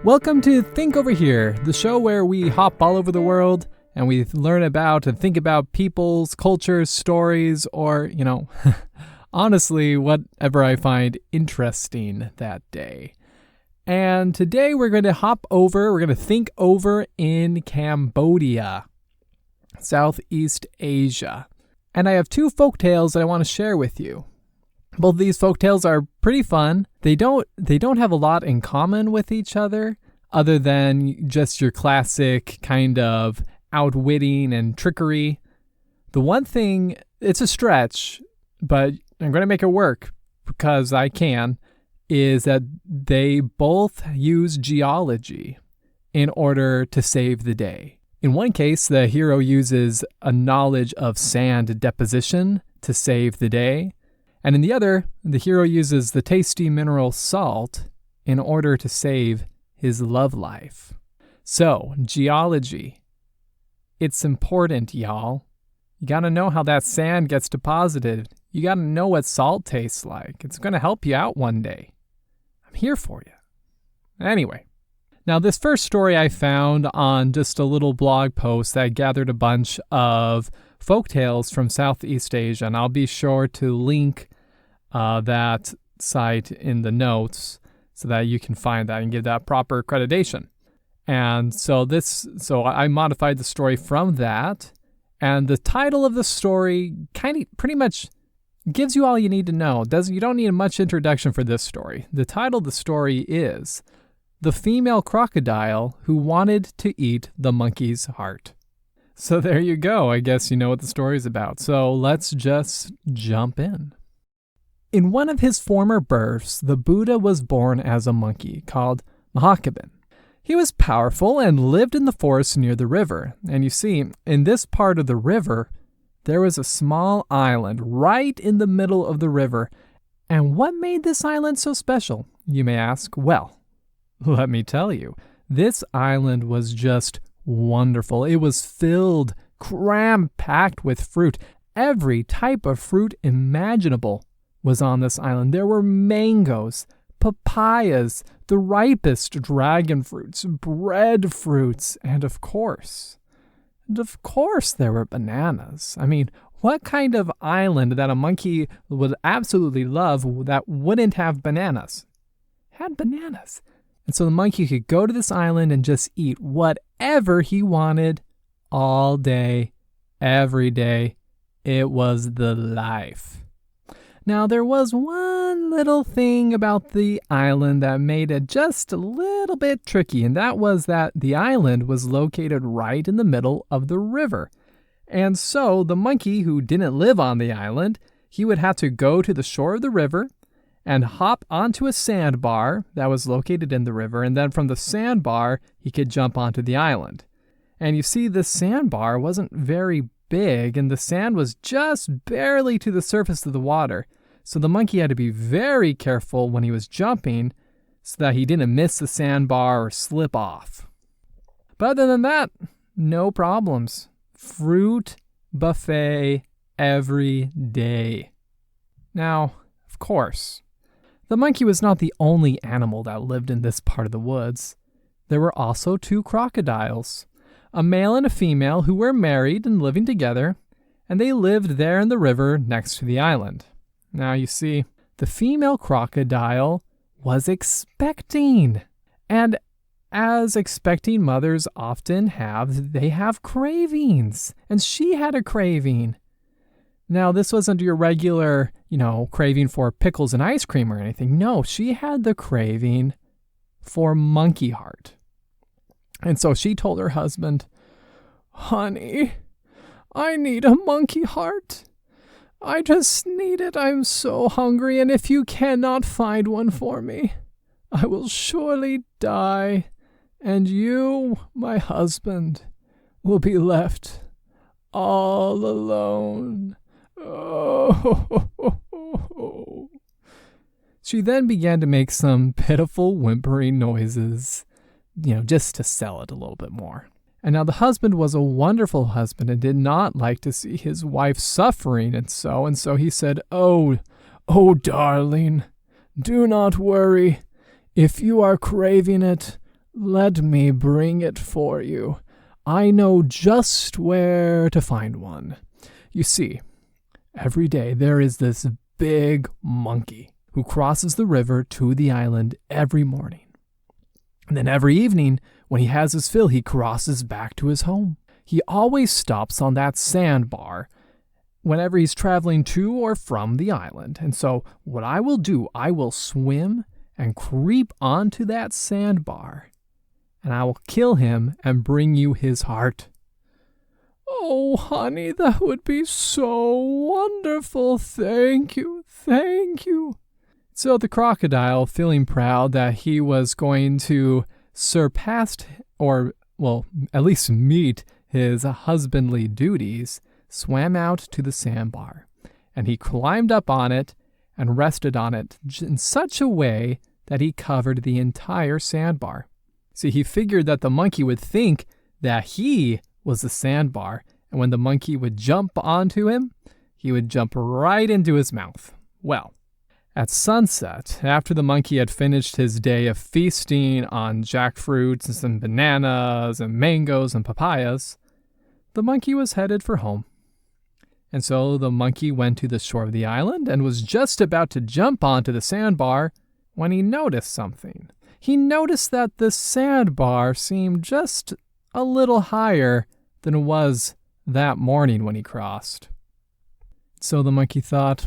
Welcome to Think Over Here, the show where we hop all over the world and we learn about and think about people's cultures, stories, or, honestly, whatever I find interesting that day. And today we're going to think over in Cambodia, Southeast Asia. And I have two folktales that I want to share with you. Both of these folktales are pretty fun. They don't have a lot in common with each other than just your classic kind of outwitting and trickery. The one thing, it's a stretch, but I'm going to make it work because I can, is that they both use geology in order to save the day. In one case, the hero uses a knowledge of sand deposition to save the day. And in the other, the hero uses the tasty mineral salt in order to save his love life. So, geology. It's important, y'all. You gotta know how that sand gets deposited. You gotta know what salt tastes like. It's gonna help you out one day. I'm here for you. Anyway, now this first story I found on just a little blog post that gathered a bunch of folktales from Southeast Asia, and I'll be sure to link that site in the notes so that you can find that and give that proper accreditation. And so I modified the story from that, and the title of the story pretty much gives you all you need to know. You don't need much introduction for this story. The title of the story is The Female Crocodile Who Wanted to Eat the Monkey's Heart. So there you go. I guess you know what the story is about. So let's just jump in. In one of his former births, the Buddha was born as a monkey called Mahakaban. He was powerful and lived in the forest near the river. And you see, in this part of the river, there was a small island right in the middle of the river. And what made this island so special, you may ask? Well, let me tell you. This island was just wonderful. It was filled, cram-packed with fruit. Every type of fruit imaginable was on this island. There were mangoes, papayas, the ripest dragon fruits, breadfruits, and of course, there were bananas. I mean, what kind of island that a monkey would absolutely love that wouldn't have bananas? Had bananas. And so the monkey could go to this island and just eat whatever he wanted all day, every day. It was the life. Now, there was one little thing about the island that made it just a little bit tricky, and that was that the island was located right in the middle of the river. And so the monkey who didn't live on the island, he would have to go to the shore of the river and hop onto a sandbar that was located in the river, and then from the sandbar, he could jump onto the island. And you see, this sandbar wasn't very big, and the sand was just barely to the surface of the water. So the monkey had to be very careful when he was jumping so that he didn't miss the sandbar or slip off. But other than that, no problems. Fruit buffet every day. Now, of course, the monkey was not the only animal that lived in this part of the woods. There were also two crocodiles, a male and a female who were married and living together, and they lived there in the river next to the island. Now, you see, the female crocodile was expecting. And as expecting mothers often have, they have cravings. And she had a craving. Now, this wasn't your regular, craving for pickles and ice cream or anything. No, she had the craving for monkey heart. And so she told her husband, "Honey, I need a monkey heart. I just need it. I'm so hungry, and if you cannot find one for me, I will surely die, and you, my husband, will be left all alone." Oh. She then began to make some pitiful whimpering noises, just to sell it a little bit more. And now the husband was a wonderful husband and did not like to see his wife suffering, and so he said, Oh, darling, do not worry. If you are craving it, Let me bring it for you. I know just where to find one. You see, every day there is this big monkey who crosses the river to the island every morning. And then every evening, when he has his fill, he crosses back to his home. He always stops on that sandbar whenever he's traveling to or from the island. And so what I will do, I will swim and creep onto that sandbar, and I will kill him and bring you his heart. Oh, honey, that would be so wonderful. Thank you, thank you. So the crocodile, feeling proud that he was going to surpass, or, well, at least meet his husbandly duties, swam out to the sandbar, and he climbed up on it and rested on it in such a way that he covered the entire sandbar. See, he figured that the monkey would think that he was the sandbar, and when the monkey would jump onto him, he would jump right into his mouth. Well, at sunset, after the monkey had finished his day of feasting on jackfruits and bananas and mangoes and papayas, the monkey was headed for home. And so the monkey went to the shore of the island and was just about to jump onto the sandbar when he noticed something. He noticed that the sandbar seemed just a little higher than it was that morning when he crossed. So the monkey thought,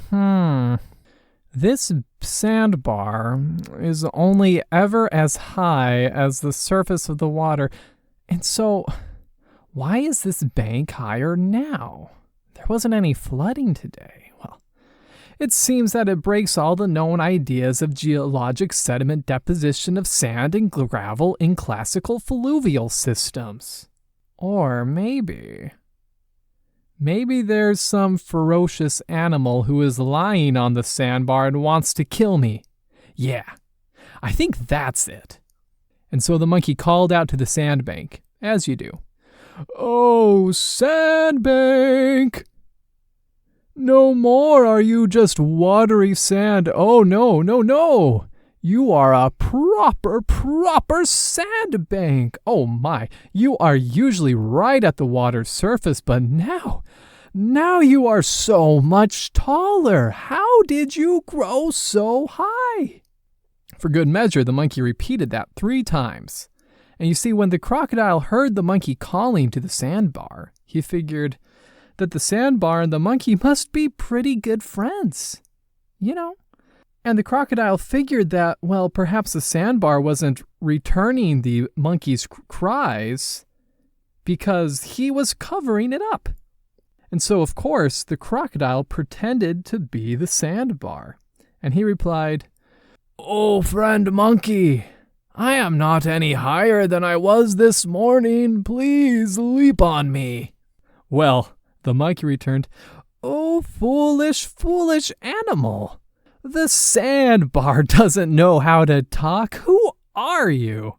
this sandbar is only ever as high as the surface of the water, and so why is this bank higher now? There wasn't any flooding today. Well, it seems that it breaks all the known ideas of geologic sediment deposition of sand and gravel in classical fluvial systems. Or maybe there's some ferocious animal who is lying on the sandbar and wants to kill me. Yeah, I think that's it. And so the monkey called out to the sandbank, as you do. Oh, sandbank! No more are you just watery sand. Oh, no. You are a proper sandbank. Oh my, you are usually right at the water's surface, but now you are so much taller. How did you grow so high? For good measure, the monkey repeated that 3 times. And you see, when the crocodile heard the monkey calling to the sandbar, he figured that the sandbar and the monkey must be pretty good friends. And the crocodile figured that, well, perhaps the sandbar wasn't returning the monkey's cries because he was covering it up. And so, of course, the crocodile pretended to be the sandbar. And he replied, "Oh, friend monkey, I am not any higher than I was this morning. Please leap on me." Well, the monkey returned, "Oh, foolish animal. The sandbar doesn't know how to talk. Who are you?"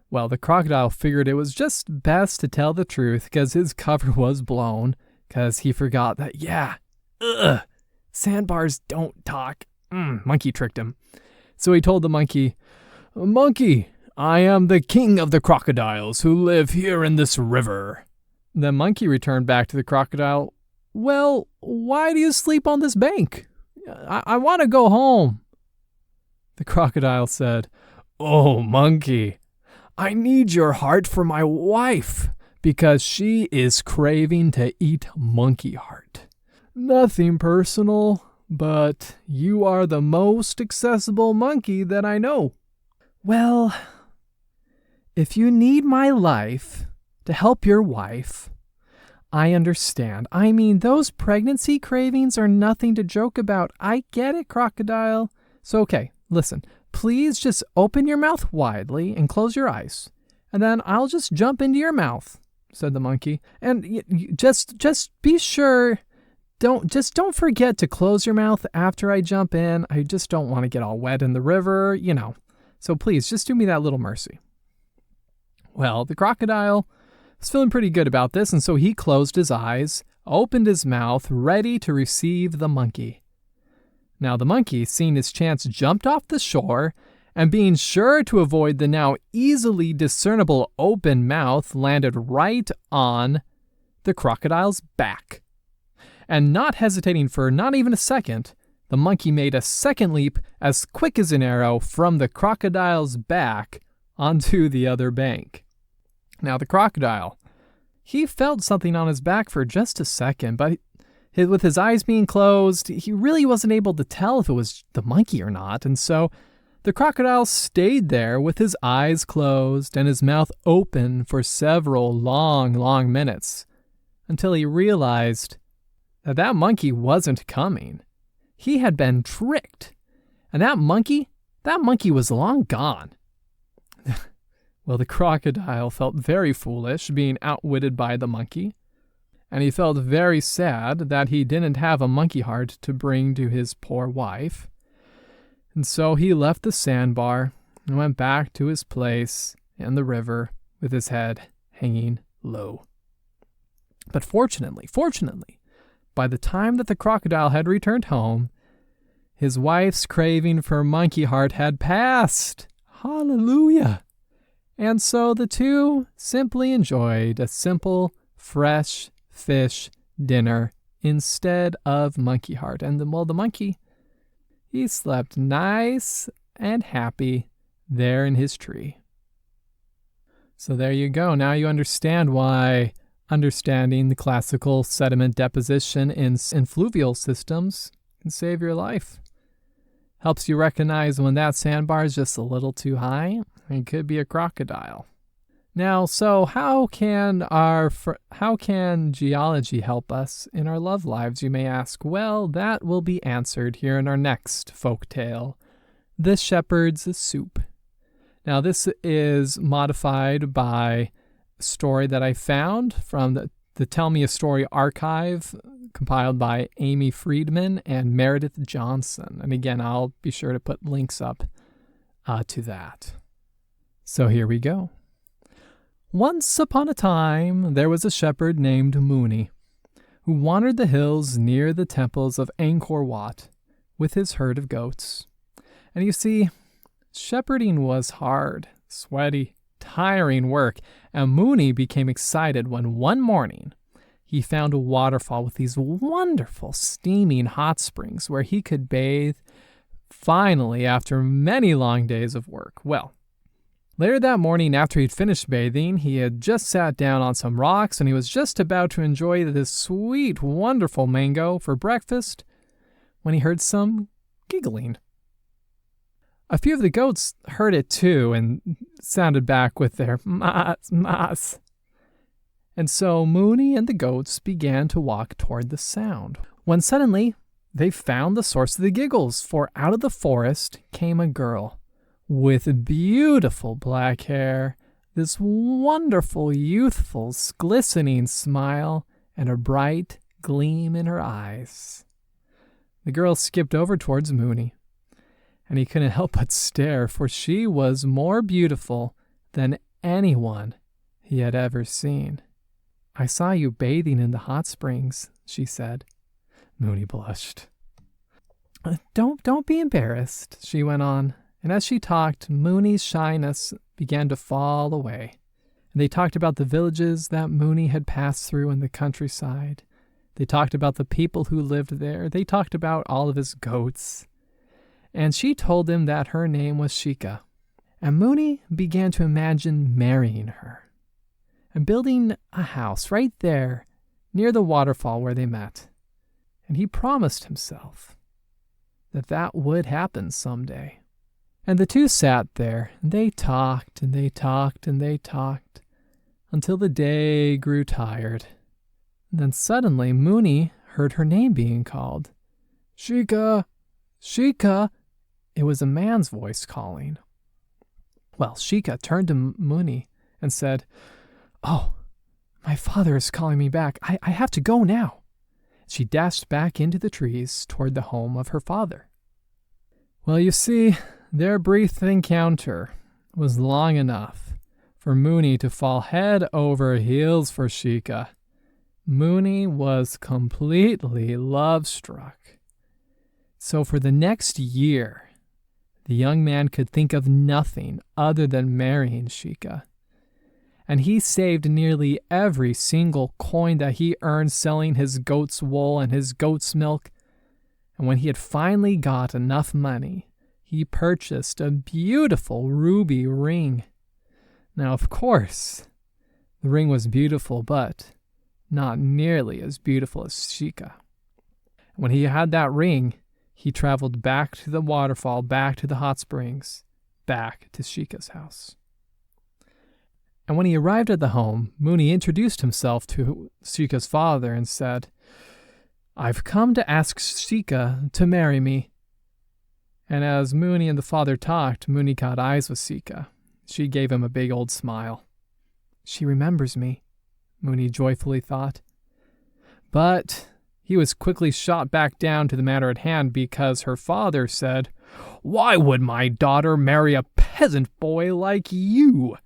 Well, the crocodile figured it was just best to tell the truth because his cover was blown, because he forgot that, sandbars don't talk. Monkey tricked him. So he told the monkey, "Monkey, I am the king of the crocodiles who live here in this river." The monkey returned back to the crocodile, "Well, why do you sleep on this bank? I want to go home." The crocodile said, "Oh, monkey, I need your heart for my wife because she is craving to eat monkey heart. Nothing personal, but you are the most accessible monkey that I know." "Well, if you need my life to help your wife, I understand. I mean, those pregnancy cravings are nothing to joke about. I get it, crocodile. So, okay, listen. Please just open your mouth widely and close your eyes, and then I'll just jump into your mouth," said the monkey. "And just be sure, don't forget to close your mouth after I jump in. I just don't want to get all wet in the river, So please, just do me that little mercy." Well, the crocodile was feeling pretty good about this, and so he closed his eyes, opened his mouth, ready to receive the monkey. Now the monkey, seeing his chance, jumped off the shore and being sure to avoid the now easily discernible open mouth, landed right on the crocodile's back. And not hesitating for not even a second, the monkey made a second leap as quick as an arrow from the crocodile's back onto the other bank. Now the crocodile, he felt something on his back for just a second, but with his eyes being closed, he really wasn't able to tell if it was the monkey or not, and so the crocodile stayed there with his eyes closed and his mouth open for several long minutes until he realized that monkey wasn't coming. He had been tricked, and that monkey was long gone. Well, the crocodile felt very foolish being outwitted by the monkey, and he felt very sad that he didn't have a monkey heart to bring to his poor wife. And so he left the sandbar and went back to his place in the river with his head hanging low. But fortunately, by the time that the crocodile had returned home, his wife's craving for monkey heart had passed. Hallelujah! And so the two simply enjoyed a simple, fresh fish dinner instead of monkey heart. And the monkey, he slept nice and happy there in his tree. So there you go. Now you understand why understanding the classical sediment deposition in fluvial systems can save your life. Helps you recognize when that sandbar is just a little too high. It could be a crocodile. Now, so how can geology help us in our love lives, you may ask? Well, that will be answered here in our next folk tale, The Shepherd's Soup. Now, this is modified by a story that I found from the Tell Me a Story archive, compiled by Amy Friedman and Meredith Johnson. And again, I'll be sure to put links up to that. So here we go. Once upon a time, there was a shepherd named Mooney, who wandered the hills near the temples of Angkor Wat with his herd of goats. And you see, shepherding was hard, sweaty, tiring work, and Mooney became excited when one morning he found a waterfall with these wonderful steaming hot springs where he could bathe finally after many long days of work. Well, later that morning, after he'd finished bathing, he had just sat down on some rocks and he was just about to enjoy this sweet, wonderful mango for breakfast when he heard some giggling. A few of the goats heard it too and sounded back with their mas, mas. And so Mooney and the goats began to walk toward the sound, when suddenly they found the source of the giggles, for out of the forest came a girl with beautiful black hair, this wonderful, youthful, glistening smile, and a bright gleam in her eyes. The girl skipped over towards Mooney, and he couldn't help but stare, for she was more beautiful than anyone he had ever seen. "I saw you bathing in the hot springs," she said. Mooney blushed. Don't be embarrassed," she went on. And as she talked, Mooney's shyness began to fall away. And they talked about the villages that Mooney had passed through in the countryside. They talked about the people who lived there. They talked about all of his goats. And she told him that her name was Shika. And Mooney began to imagine marrying her and building a house right there near the waterfall where they met. And he promised himself that that would happen someday. And the two sat there, and they talked, and they talked, and they talked, until the day grew tired. And then suddenly Mooney heard her name being called. "Shika! Shika!" It was a man's voice calling. Well, Shika turned to Mooney and said, "Oh, my father is calling me back. I have to go now." She dashed back into the trees toward the home of her father. Well, you see, their brief encounter was long enough for Mooney to fall head over heels for Shika. Mooney was completely love-struck. So for the next year, The young man could think of nothing other than marrying Shika, and he saved nearly every single coin that he earned selling his goat's wool and his goat's milk. And when he had finally got enough money, he purchased a beautiful ruby ring. Now, of course, the ring was beautiful, but not nearly as beautiful as Shika. When he had that ring, he traveled back to the waterfall, back to the hot springs, back to Shika's house. And when he arrived at the home, Mooney introduced himself to Shika's father and said, "I've come to ask Shika to marry me." And as Mooney and the father talked, Mooney caught eyes with Shika. She gave him a big old smile. "She remembers me," Mooney joyfully thought. But he was quickly shot back down to the matter at hand because her father said, "Why would my daughter marry a peasant boy like you?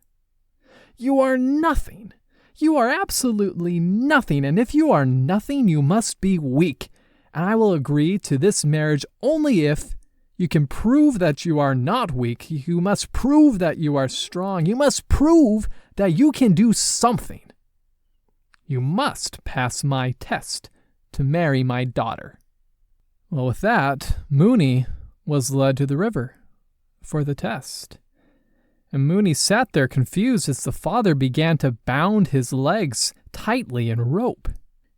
You are nothing. You are absolutely nothing, and if you are nothing, you must be weak. And I will agree to this marriage only if you can prove that you are not weak. You must prove that you are strong. You must prove that you can do something. You must pass my test to marry my daughter." Well, with that, Mooney was led to the river for the test. And Mooney sat there confused as the father began to bound his legs tightly in rope.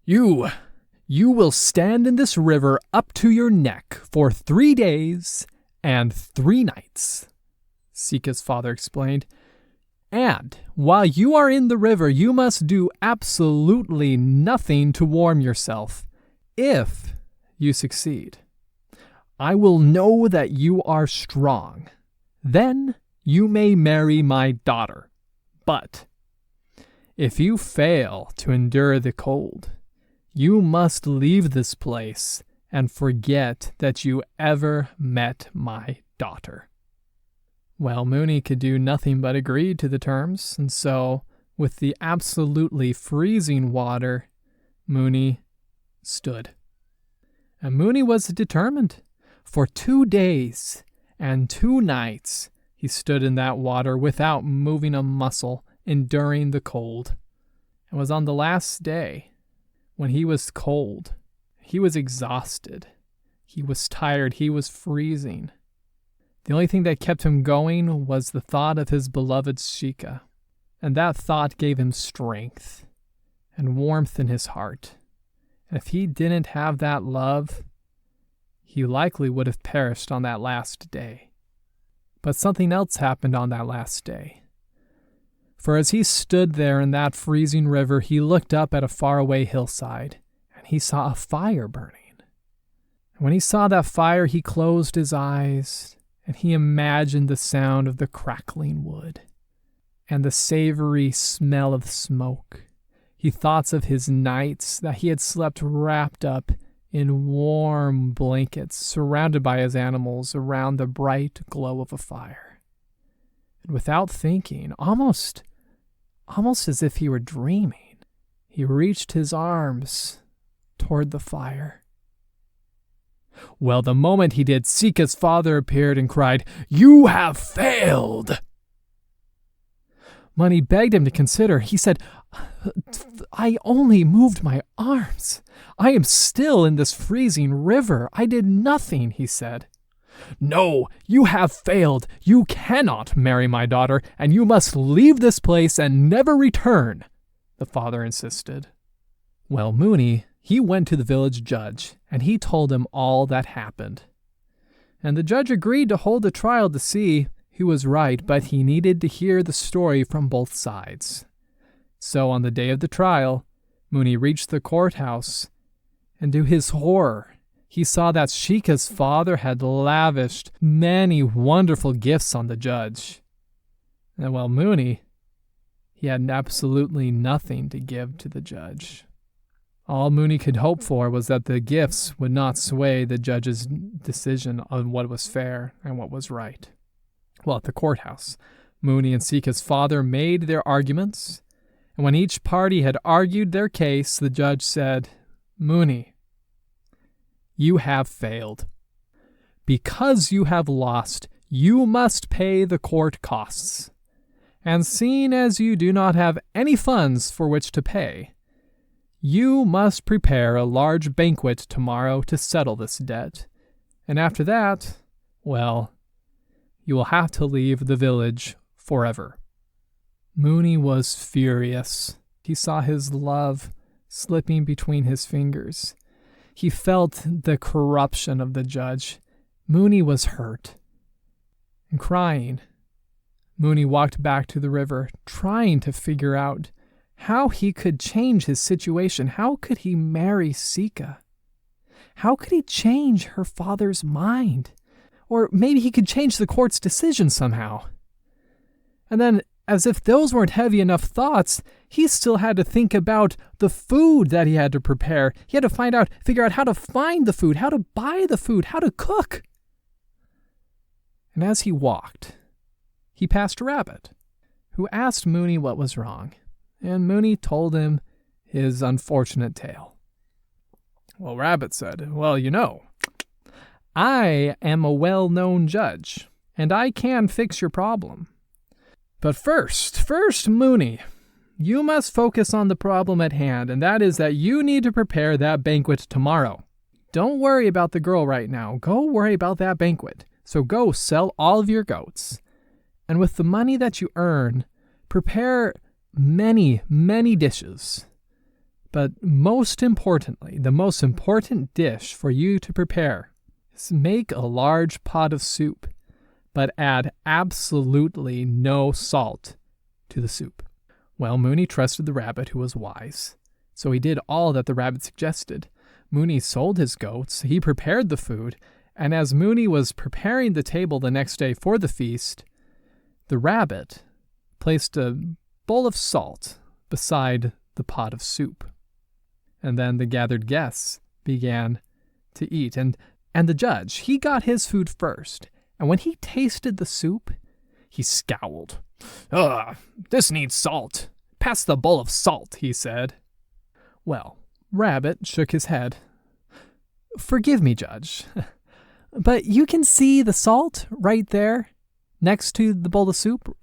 You will stand in this river up to your neck for 3 days and 3 nights, Shika's father explained. And while you are in the river, you must do absolutely nothing to warm yourself. If you succeed, I will know that you are strong. Then you may marry my daughter. But if you fail to endure the cold, you must leave this place and forget that you ever met my daughter. Well, Mooney could do nothing but agree to the terms, and so, with the absolutely freezing water, Mooney stood. And Mooney was determined. For 2 days and 2 nights, he stood in that water without moving a muscle, enduring the cold. It was on the last day, when he was cold, he was exhausted, he was tired, he was freezing. The only thing that kept him going was the thought of his beloved Shika, and that thought gave him strength and warmth in his heart. And if he didn't have that love, he likely would have perished on that last day. But something else happened on that last day. For as he stood there in that freezing river, he looked up at a faraway hillside, and he saw a fire burning. And when he saw that fire, he closed his eyes, and he imagined the sound of the crackling wood and the savory smell of smoke. He thought of his nights that he had slept wrapped up in warm blankets, surrounded by his animals around the bright glow of a fire. And without thinking, almost as if he were dreaming, he reached his arms toward the fire. Well, the moment he did, Shika's father appeared and cried, "You have failed!" Money begged him to consider. He said, "I only moved my arms. I am still in this freezing river. I did nothing," he said. "No, you have failed. You cannot marry my daughter, and you must leave this place and never return," the father insisted. Well, Mooney, he went to the village judge, and he told him all that happened. And the judge agreed to hold a trial to see who was right, but he needed to hear the story from both sides. So on the day of the trial, Mooney reached the courthouse, and to his horror, he saw that Shika's father had lavished many wonderful gifts on the judge. And while Mooney, he had absolutely nothing to give to the judge. All Mooney could hope for was that the gifts would not sway the judge's decision on what was fair and what was right. Well, at the courthouse, Mooney and Shika's father made their arguments, and when each party had argued their case, the judge said, "Mooney, you have failed. Because you have lost, You must pay the court costs. And seeing as you do not have any funds for which to pay, you must prepare a large banquet tomorrow to settle this debt. And after that, well, you will have to leave the village forever." Mooney was furious. He saw his love slipping between his fingers. He felt the corruption of the judge. Mooney was hurt. And crying, Mooney walked back to the river, trying to figure out how he could change his situation. How could he marry Sika? How could he change her father's mind? Or maybe he could change the court's decision somehow. And then, as if those weren't heavy enough thoughts, he still had to think about the food that he had to prepare. He had to figure out how to find the food, how to buy the food, how to cook. And as he walked, he passed a rabbit, who asked Mooney what was wrong, and Mooney told him his unfortunate tale. Well, Rabbit said, "Well, I am a well-known judge, and I can fix your problem. But first, Mooney, you must focus on the problem at hand, and that is that you need to prepare that banquet tomorrow. Don't worry about the girl right now. Go worry about that banquet. So go sell all of your goats, and with the money that you earn, prepare many, many dishes. But most importantly, the most important dish for you to prepare is make a large pot of soup, but add absolutely no salt to the soup." Well, Mooney trusted the rabbit, who was wise, so he did all that the rabbit suggested. Mooney sold his goats, he prepared the food, and as Mooney was preparing the table the next day for the feast, the rabbit placed a bowl of salt beside the pot of soup. And then the gathered guests began to eat, and the judge, he got his food first, and when he tasted the soup, he scowled. "Ugh, this needs salt. Pass the bowl of salt," he said. Well, Rabbit shook his head. "Forgive me, Judge, but you can see the salt right there next to the bowl of soup.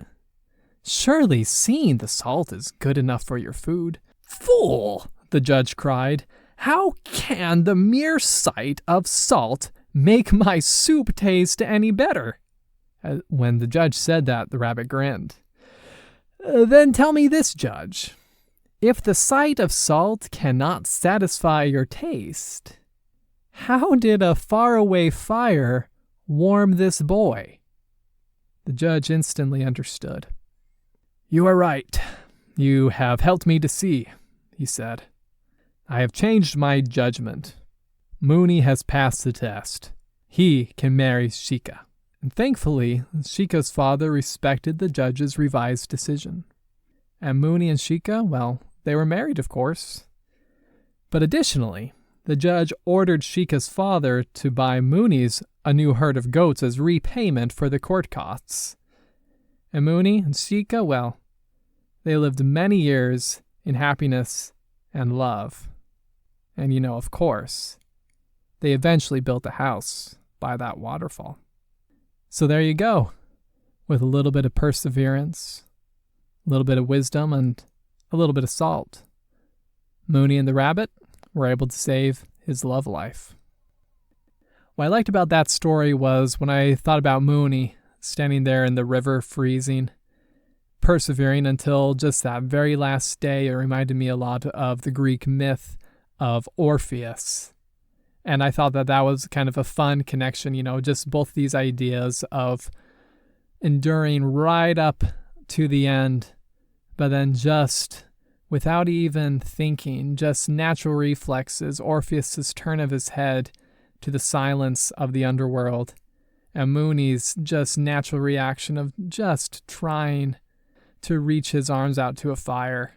Surely seeing the salt is good enough for your food." "Fool!" the judge cried. "How can the mere sight of salt make my soup taste any better?" When the judge said that, the rabbit grinned. "Then tell me this, Judge. If the sight of salt cannot satisfy your taste, how did a faraway fire warm this boy?" The judge instantly understood. "You are right. You have helped me to see," he said. "I have changed my judgment. Mooney has passed the test. He can marry Sika." And thankfully, Shika's father respected the judge's revised decision. And Mooney and Sika, well, they were married, of course. But additionally, the judge ordered Shika's father to buy Mooney's a new herd of goats as repayment for the court costs. And Mooney and Sika, well, they lived many years in happiness and love. And of course, they eventually built a house by that waterfall. So there you go, with a little bit of perseverance, a little bit of wisdom, and a little bit of salt. Mooney and the rabbit were able to save his love life. What I liked about that story was when I thought about Mooney standing there in the river freezing, persevering until just that very last day. It reminded me a lot of the Greek myth of Orpheus. And I thought that was kind of a fun connection, just both these ideas of enduring right up to the end, but then just without even thinking, just natural reflexes, Orpheus's turn of his head to the silence of the underworld, and Mooney's just natural reaction of just trying to reach his arms out to a fire,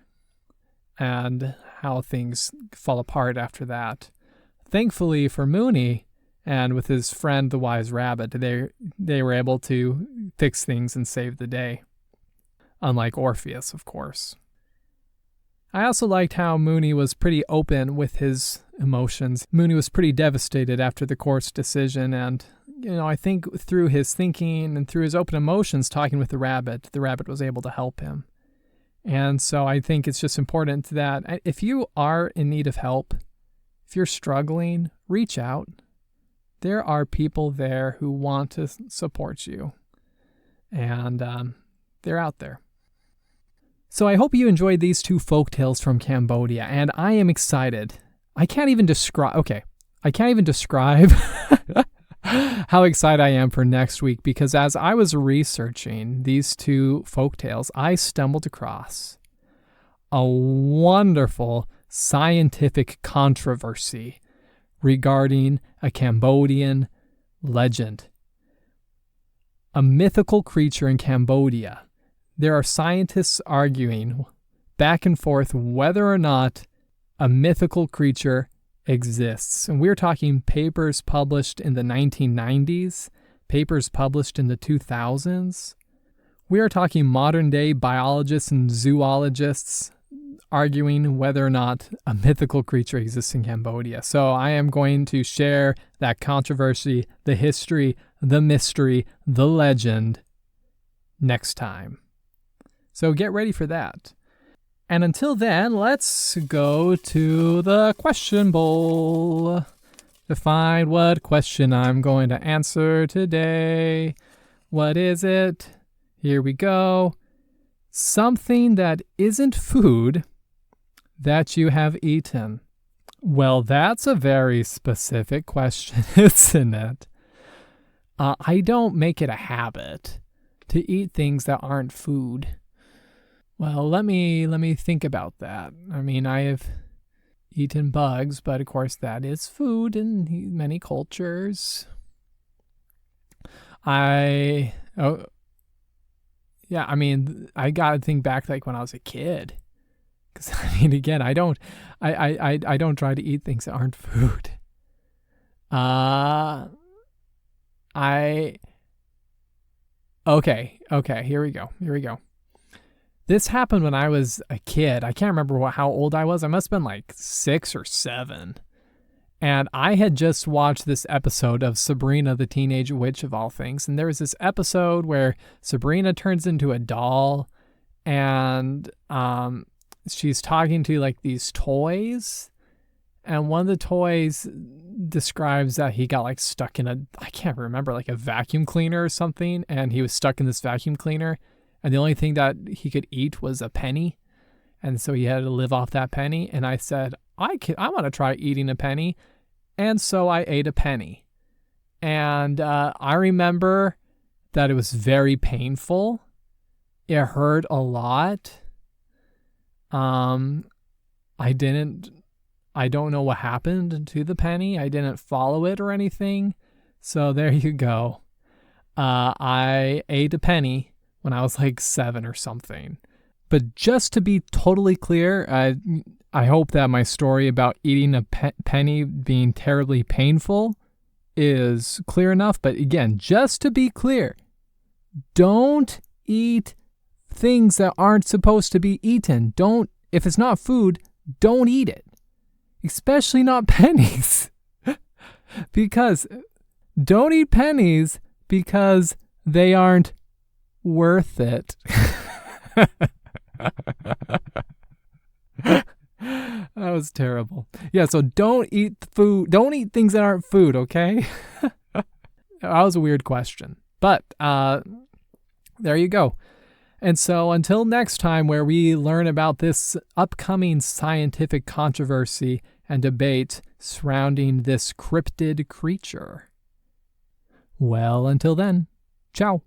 and how things fall apart after that. Thankfully for Mooney, and with his friend the wise rabbit, they were able to fix things and save the day. Unlike Orpheus, of course. I also liked how Mooney was pretty open with his emotions. Mooney was pretty devastated after the court's decision, and I think through his thinking and through his open emotions talking with the rabbit was able to help him. And so I think it's just important that if you are in need of help, if you're struggling, reach out. There are people there who want to support you. And they're out there. So I hope you enjoyed these 2 folktales from Cambodia, and I am excited. I can't even describe how excited I am for next week, because as I was researching these 2 folktales, I stumbled across a wonderful scientific controversy regarding a Cambodian legend. A mythical creature in Cambodia. There are scientists arguing back and forth whether or not a mythical creature exists. And we're talking papers published in the 1990s, papers published in the 2000s. We are talking modern day biologists and zoologists arguing whether or not a mythical creature exists in Cambodia. So I am going to share that controversy, the history, the mystery, the legend next time. So get ready for that. And until then, let's go to the question bowl to find what question I'm going to answer today. What is it? Here we go. Something that isn't food that you have eaten. Well, that's a very specific question, isn't it? I don't make it a habit to eat things that aren't food. Well, let me think about that. I mean, I have eaten bugs, but of course that is food in many cultures. I gotta think back like when I was a kid. Because I mean, again, I don't try to eat things that aren't food. Okay, here we go. This happened when I was a kid. I can't remember how old I was. I must have been like 6 or 7. And I had just watched this episode of Sabrina the Teenage Witch, of all things. And there was this episode where Sabrina turns into a doll, and she's talking to like these toys. And one of the toys describes that he got like stuck in I can't remember, like a vacuum cleaner or something. And he was stuck in this vacuum cleaner. And the only thing that he could eat was a penny. And so he had to live off that penny. And I said, I want to try eating a penny. And so I ate a penny. And I remember that it was very painful. It hurt a lot. I don't know what happened to the penny. I didn't follow it or anything. So there you go. I ate a penny when I was like 7 or something. But just to be totally clear, I hope that my story about eating a penny being terribly painful is clear enough. But again, just to be clear, don't eat things that aren't supposed to be eaten. If it's not food, don't eat it. Especially not pennies. Because don't eat pennies because they aren't worth it. That was terrible. Yeah, so don't eat food. Don't eat things that aren't food, okay? That was a weird question. But there you go. And so until next time, where we learn about this upcoming scientific controversy and debate surrounding this cryptid creature. Well, until then, ciao.